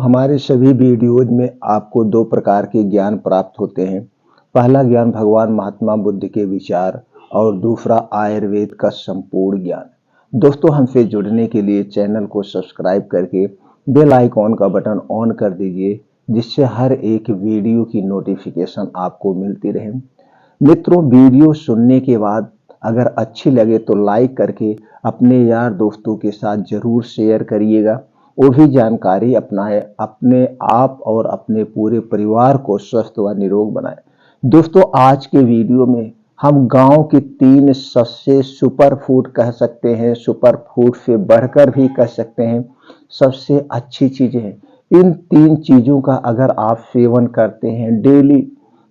हमारे सभी वीडियोज में आपको दो प्रकार के ज्ञान प्राप्त होते हैं। पहला ज्ञान भगवान महात्मा बुद्ध के विचार और दूसरा आयुर्वेद का संपूर्ण ज्ञान। दोस्तों, हमसे जुड़ने के लिए चैनल को सब्सक्राइब करके बेल आइकॉन का बटन ऑन कर दीजिए, जिससे हर एक वीडियो की नोटिफिकेशन आपको मिलती रहे। मित्रों, वीडियो सुनने के बाद अगर अच्छी लगे तो लाइक करके अपने यार दोस्तों के साथ जरूर शेयर करिएगा। वो भी जानकारी अपनाए, अपने आप और अपने पूरे परिवार को स्वस्थ व निरोग बनाए। दोस्तों, आज के वीडियो में हम गांव के 3 सबसे सुपर फूड कह सकते हैं, सुपर फूड से बढ़कर भी कह सकते हैं, सबसे अच्छी चीजें हैं। इन 3 चीजों का अगर आप सेवन करते हैं डेली,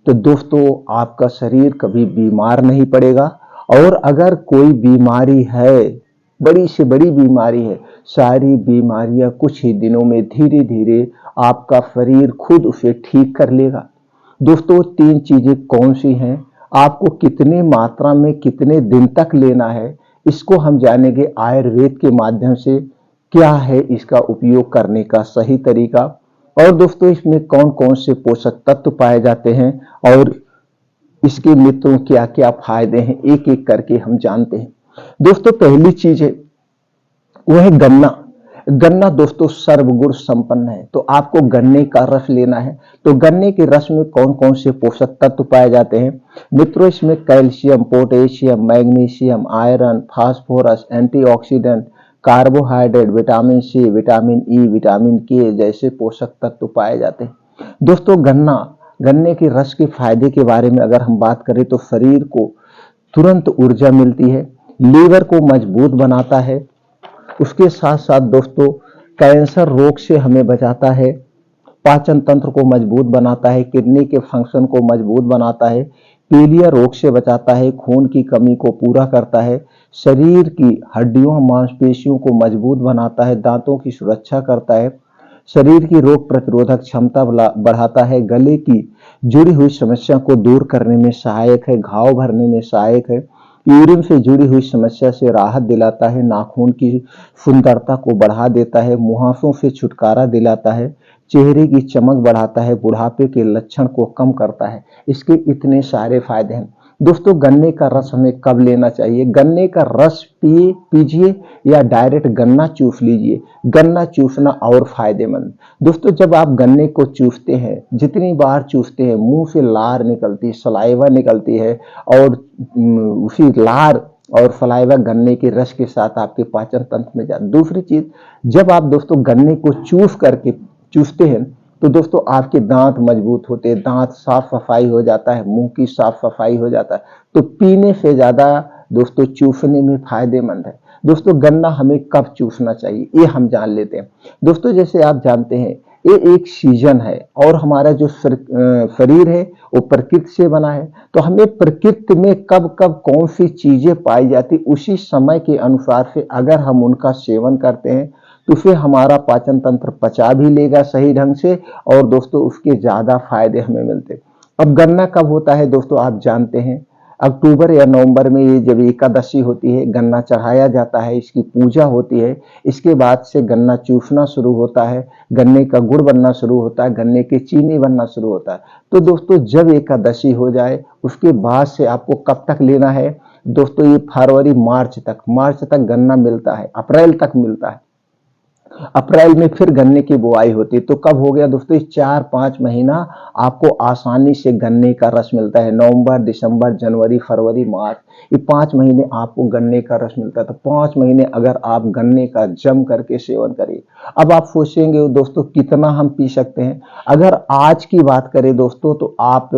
तो दोस्तों आपका शरीर कभी बीमार नहीं पड़ेगा। और अगर कोई बीमारी है, बड़ी से बड़ी बीमारी है, सारी बीमारियां कुछ ही दिनों में धीरे धीरे आपका शरीर खुद उसे ठीक कर लेगा। दोस्तों, 3 चीजें कौन सी हैं, आपको कितने मात्रा में कितने दिन तक लेना है, इसको हम जानेंगे आयुर्वेद के माध्यम से। क्या है इसका उपयोग करने का सही तरीका, और दोस्तों इसमें कौन कौन से पोषक तत्व पाए जाते हैं और इसके मित्रों क्या क्या फायदे हैं, एक एक करके हम जानते हैं। दोस्तों, पहली चीज है वो है गन्ना। गन्ना दोस्तों सर्वगुण संपन्न है, तो आपको गन्ने का रस लेना है। तो गन्ने के रस में कौन कौन से पोषक तत्व पाए जाते हैं मित्रों? इसमें calcium, potassium, magnesium, iron, phosphorus, antioxidant, carbohydrate, vitamin C, vitamin E, vitamin K जैसे पोषक तत्व पाए जाते हैं। दोस्तों, गन्ने के रस के फायदे के बारे में अगर हम बात करें तो शरीर को तुरंत ऊर्जा मिलती है, लीवर को मजबूत बनाता है, उसके साथ साथ दोस्तों कैंसर रोग से हमें बचाता है, पाचन तंत्र को मजबूत बनाता है, किडनी के फंक्शन को मजबूत बनाता है, पीलिया रोग से बचाता है, खून की कमी को पूरा करता है, शरीर की हड्डियों मांसपेशियों को मजबूत बनाता है, दांतों की सुरक्षा करता है, शरीर की रोग प्रतिरोधक क्षमता बढ़ाता है, गले की जुड़ी हुई समस्या को दूर करने में सहायक है, घाव भरने में सहायक है, यूरिन से जुड़ी हुई समस्या से राहत दिलाता है, नाखून की सुंदरता को बढ़ा देता है, मुहासों से छुटकारा दिलाता है, चेहरे की चमक बढ़ाता है, बुढ़ापे के लक्षण को कम करता है। इसके इतने सारे फायदे हैं। दोस्तों, गन्ने का रस हमें कब लेना चाहिए? गन्ने का रस पीजिए या डायरेक्ट गन्ना चूस लीजिए। गन्ना चूसना और फायदेमंद। दोस्तों, जब आप गन्ने को चूसते हैं, जितनी बार चूसते हैं मुंह से लार निकलती, सलाइवा निकलती है, और उसी लार और सलाइवा गन्ने के रस के साथ आपके पाचन तंत्र में जाती। दूसरी चीज, जब आप दोस्तों गन्ने को चूसते हैं तो दोस्तों आपके दांत मजबूत होते हैं, दांत साफ सफाई हो जाता है, मुंह की साफ सफाई हो जाता है। तो पीने से ज्यादा दोस्तों चूसने में फायदेमंद है। दोस्तों, गन्ना हमें कब चूसना चाहिए ये हम जान लेते हैं। दोस्तों, जैसे आप जानते हैं ये एक सीजन है, और हमारा जो शरीर है वो प्रकृति से बना है, तो हमें प्रकृति में कब कब कौन सी चीजें पाई जाती, उसी समय के अनुसार से अगर हम उनका सेवन करते हैं तो फिर हमारा पाचन तंत्र पचा भी लेगा सही ढंग से, और दोस्तों उसके ज्यादा फायदे हमें मिलते। अब गन्ना कब होता है दोस्तों, आप जानते हैं अक्टूबर या नवंबर में, ये जब एकादशी होती है, गन्ना चढ़ाया जाता है, इसकी पूजा होती है, इसके बाद से गन्ना चूसना शुरू होता है, गन्ने का गुड़ बनना शुरू होता है, गन्ने की चीनी बनना शुरू होता है। तो दोस्तों जब एकादशी हो जाए उसके बाद से आपको कब तक लेना है दोस्तों? ये फरवरी मार्च तक गन्ना मिलता है, अप्रैल तक मिलता है। अप्रैल में फिर गन्ने की बुआई होती है। तो कब हो गया दोस्तों? 4-5 महीना आपको आसानी से गन्ने का रस मिलता है। नवंबर, दिसंबर, जनवरी, फरवरी, मार्च, ये 5 महीने आपको गन्ने का रस मिलता है। तो 5 महीने अगर आप गन्ने का जम करके सेवन करिए। अब आप सोचेंगे दोस्तों कितना हम पी सकते हैं? अगर आज की बात करें दोस्तों तो आप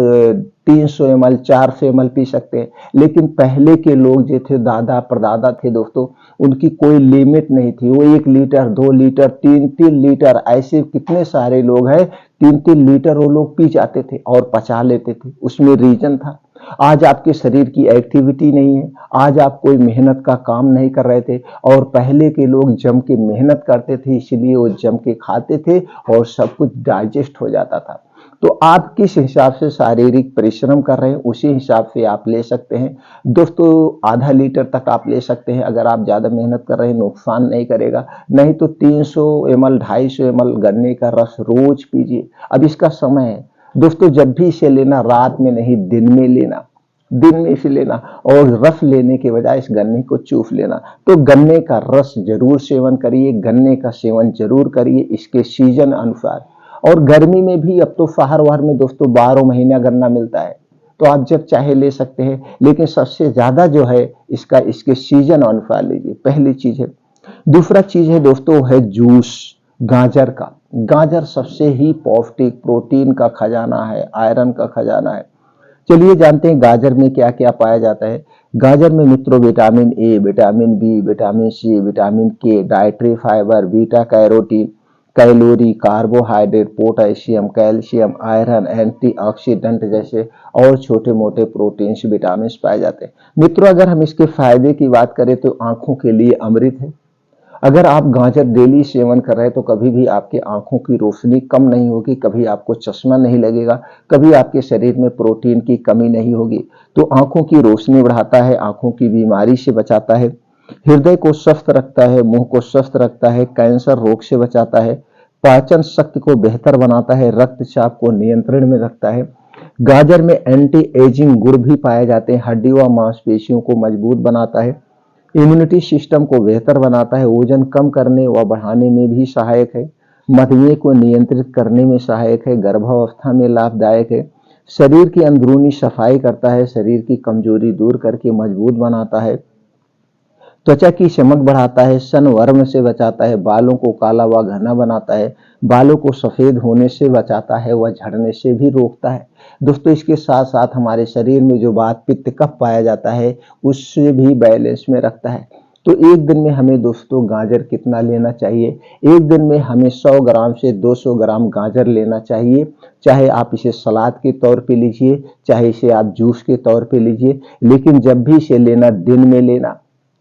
300 ml 400 ml पी सकते हैं। लेकिन पहले के लोग जो थे, दादा परदादा थे दोस्तों, उनकी कोई लिमिट नहीं थी। वो 1 लीटर, 2 लीटर, 3-3 लीटर, ऐसे कितने सारे लोग हैं, 3-3 लीटर वो लोग पी जाते थे और पचा लेते थे। उसमें रीजन था, आज आपके शरीर की एक्टिविटी नहीं है, आज आप कोई मेहनत का काम नहीं कर रहे थे। और पहले के लोग जम के मेहनत करते थे, इसलिए वो जम के खाते थे और सब कुछ डाइजेस्ट हो जाता था। तो आप किस हिसाब से शारीरिक परिश्रम कर रहे हैं उसी हिसाब से आप ले सकते हैं। दोस्तों आधा लीटर तक आप ले सकते हैं, अगर आप ज़्यादा मेहनत कर रहे हैं नुकसान नहीं करेगा। नहीं तो 300 ml 250 ml गन्ने का रस रोज पीजिए। अब इसका समय है दोस्तों, जब भी इसे लेना रात में नहीं दिन में लेना, दिन में इसे लेना और रस लेने के बजाय इस गन्ने को चूस लेना। तो गन्ने का रस जरूर सेवन करिए, गन्ने का सेवन जरूर करिए इसके सीजन अनुसार। और गर्मी में भी अब तो शहर वहर में दोस्तों 12 महीना गन्ना मिलता है, तो आप जब चाहे ले सकते हैं। लेकिन सबसे ज्यादा जो है इसका इसके सीजन अनुसार लीजिए, पहली चीज है। दूसरा चीज है दोस्तों है जूस गाजर का। गाजर सबसे ही पौष्टिक प्रोटीन का खजाना है, आयरन का खजाना है। चलिए जानते हैं गाजर में क्या क्या पाया जाता है। गाजर में मित्रों vitamin A, vitamin B, vitamin C, vitamin K, dietary fibre, beta carotene, calorie, carbohydrate, potassium, calcium, iron, antioxidant जैसे और छोटे मोटे प्रोटीन्स विटामिन पाए जाते हैं। मित्रों अगर हम इसके फायदे की बात करें तो आंखों के लिए अमृत है। अगर आप गाजर डेली सेवन कर रहे हैं तो कभी भी आपकी आंखों की रोशनी कम नहीं होगी, कभी आपको चश्मा नहीं लगेगा, कभी आपके शरीर में प्रोटीन की कमी नहीं होगी। तो आंखों की रोशनी बढ़ाता है, आंखों की बीमारी से बचाता है, हृदय को स्वस्थ रखता है, मुंह को स्वस्थ रखता है, कैंसर रोग से बचाता है, पाचन शक्ति को बेहतर बनाता है, रक्तचाप को नियंत्रण में रखता है। गाजर में एंटी एजिंग गुण भी पाए जाते हैं, हड्डी व मांसपेशियों को मजबूत बनाता है, इम्यूनिटी सिस्टम को बेहतर बनाता है, वजन कम करने व बढ़ाने में भी सहायक है, मधुमेह को नियंत्रित करने में सहायक है, गर्भावस्था में लाभदायक है, शरीर की अंदरूनी सफाई करता है, शरीर की कमजोरी दूर करके मजबूत बनाता है, त्वचा की चमक बढ़ाता है, सनवर्म से बचाता है, बालों को काला व घना बनाता है, बालों को सफेद होने से बचाता है व झड़ने से भी रोकता है। दोस्तों इसके साथ साथ हमारे शरीर में जो वात पित्त कफ पाया जाता है उससे भी बैलेंस में रखता है। तो एक दिन में हमें दोस्तों गाजर कितना लेना चाहिए? एक दिन में हमें 100 ग्राम से 200 ग्राम गाजर लेना चाहिए। चाहे आप इसे सलाद के तौर पे लीजिए, चाहे इसे आप जूस के तौर पे लीजिए, लेकिन जब भी इसे लेना दिन में लेना,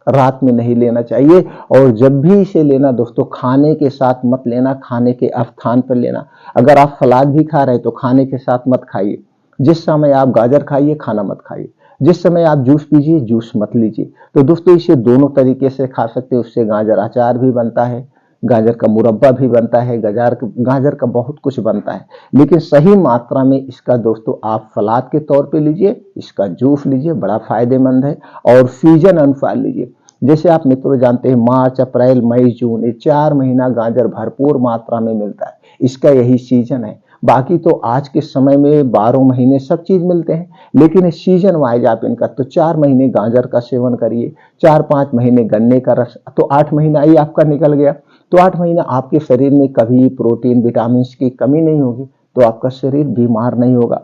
रात में नहीं लेना चाहिए। और जब भी इसे लेना दोस्तों खाने के साथ मत लेना, खाने के स्थान पर लेना। अगर आप सलाद भी खा रहे हैं तो खाने के साथ मत खाइए। जिस समय आप गाजर खाइए खाना मत खाइए, जिस समय आप जूस पीजिए जूस मत लीजिए। तो दोस्तों इसे दोनों तरीके से खा सकते हैं। उससे गाजर अचार भी बनता है, गाजर का मुरब्बा भी बनता है, गाजर का बहुत कुछ बनता है। लेकिन सही मात्रा में इसका दोस्तों आप सलाद के तौर पे लीजिए, इसका जूस लीजिए, बड़ा फायदेमंद है। और सीजन अनुसार लीजिए। जैसे आप मित्रों जानते हैं मार्च, अप्रैल, मई, जून ये 4 महीना गाजर भरपूर मात्रा में मिलता है, इसका यही सीजन है। बाकी तो आज के समय में 12 महीने सब चीज मिलते हैं, लेकिन सीजन वाइज आप इनका तो 4 महीने गाजर का सेवन करिए, 4-5 महीने गन्ने का रस, तो 8 महीना ही आपका निकल गया। तो 8 महीना आपके शरीर में कभी प्रोटीन विटामिन की कमी नहीं होगी, तो आपका शरीर बीमार नहीं होगा।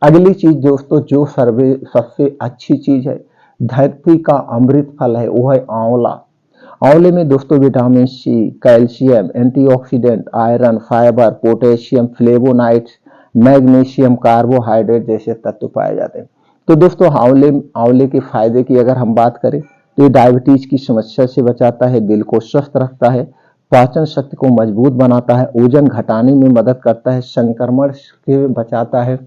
अगली चीज दोस्तों जो सर्वे सबसे अच्छी चीज है, धरती का अमृत फल है, वो है आंवला। आंवले में दोस्तों vitamin C, calcium, antioxidant, iron, fibre, potassium, flavonoids, magnesium, carbohydrate जैसे तत्व पाए जाते हैं। तो दोस्तों आंवले आंवले के फायदे की अगर हम बात करें तो ये डायबिटीज की समस्या से बचाता है, दिल को स्वस्थ रखता है, पाचन शक्ति को मजबूत बनाता है, वजन घटाने में मदद करता है, संक्रमण से बचाता है।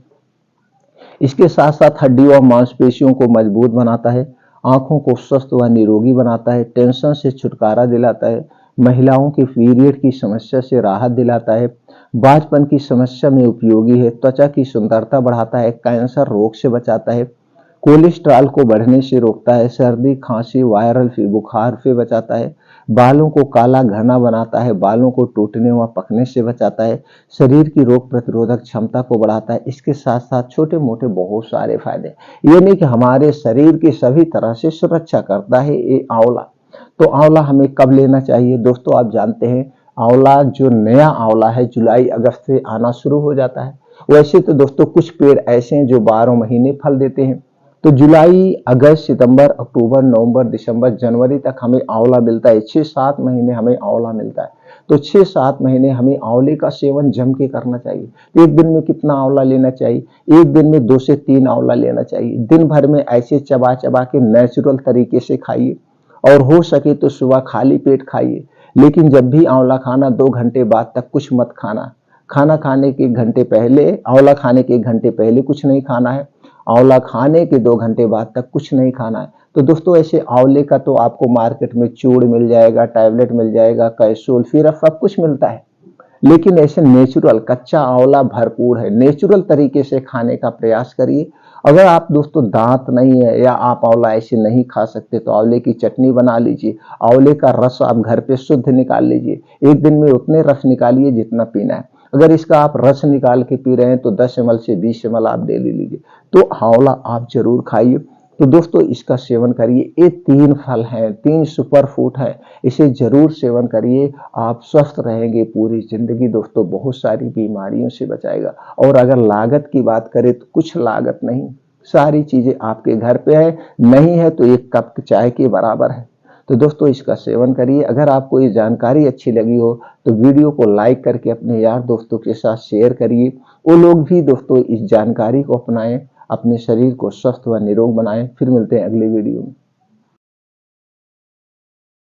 इसके साथ साथ हड्डी और मांसपेशियों को मजबूत बनाता है, आंखों को स्वस्थ व निरोगी बनाता है, टेंशन से छुटकारा दिलाता है, महिलाओं की पीरियड की समस्या से राहत दिलाता है, बाजपन की समस्या में उपयोगी है, त्वचा की सुंदरता बढ़ाता है, कैंसर रोग से बचाता है, कोलेस्ट्रॉल को बढ़ने से रोकता है, सर्दी खांसी वायरल बुखार से बचाता है, बालों को काला घना बनाता है, बालों को टूटने व पकने से बचाता है, शरीर की रोग प्रतिरोधक क्षमता को बढ़ाता है। इसके साथ साथ छोटे मोटे बहुत सारे फायदे, ये नहीं कि हमारे शरीर की सभी तरह से सुरक्षा करता है ये आंवला। तो आंवला हमें कब लेना चाहिए दोस्तों? आप जानते हैं आंवला जो नया आंवला है जुलाई अगस्त से आना शुरू हो जाता है। वैसे तो दोस्तों कुछ पेड़ ऐसे हैं जो 12 महीने फल देते हैं। तो जुलाई, अगस्त, सितंबर, अक्टूबर, नवंबर, दिसंबर, जनवरी तक हमें आंवला मिलता है, 6-7 महीने हमें आंवला मिलता है। तो 6-7 महीने हमें आंवले का सेवन जम के करना चाहिए। तो एक दिन में कितना आंवला लेना चाहिए? एक दिन में 2 से 3 आंवला लेना चाहिए। दिन भर में ऐसे चबा-चबा के नेचुरल तरीके से खाइए और हो सके तो सुबह खाली पेट खाइए। लेकिन जब भी आंवला खाना 2 घंटे बाद तक कुछ मत खाना। खाना खाने के 1 घंटे पहले, आंवला खाने के 1 घंटे पहले कुछ नहीं खाना है। आंवला खाने के 2 घंटे बाद तक कुछ नहीं खाना है। तो दोस्तों ऐसे आंवले का तो आपको मार्केट में चूर्ण मिल जाएगा, टैबलेट मिल जाएगा, कैप्सूल, सिरप सब कुछ मिलता है। लेकिन ऐसे नेचुरल कच्चा आंवला भरपूर है। नेचुरल तरीके से खाने का प्रयास करिए। अगर आप दोस्तों दांत नहीं है या आप आंवला ऐसे नहीं खा सकते तो आंवले की चटनी बना लीजिए। आंवले का रस आप घर पे शुद्ध निकाल लीजिए। एक दिन में उतने रस निकालिए जितना पीना है। अगर इसका आप रस निकाल के पी रहे हैं तो 10 ml से 20 ml आप डेली लीजिए। तो आंवला आप जरूर खाइए। तो दोस्तों इसका सेवन करिए। ये 3 फल हैं, 3 सुपर फूड है, इसे जरूर सेवन करिए। आप स्वस्थ रहेंगे पूरी जिंदगी दोस्तों, बहुत सारी बीमारियों से बचाएगा। और अगर लागत की बात करें तो कुछ लागत नहीं, सारी चीजें आपके घर पे है। नहीं है तो 1 कप चाय के बराबर है। तो दोस्तों इसका सेवन करिए। अगर आपको ये जानकारी अच्छी लगी हो तो वीडियो को लाइक करके अपने यार दोस्तों के साथ शेयर करिए। वो लोग भी दोस्तों इस जानकारी को अपनाएं, अपने शरीर को स्वस्थ व निरोग बनाएं। फिर मिलते हैं अगली वीडियो में।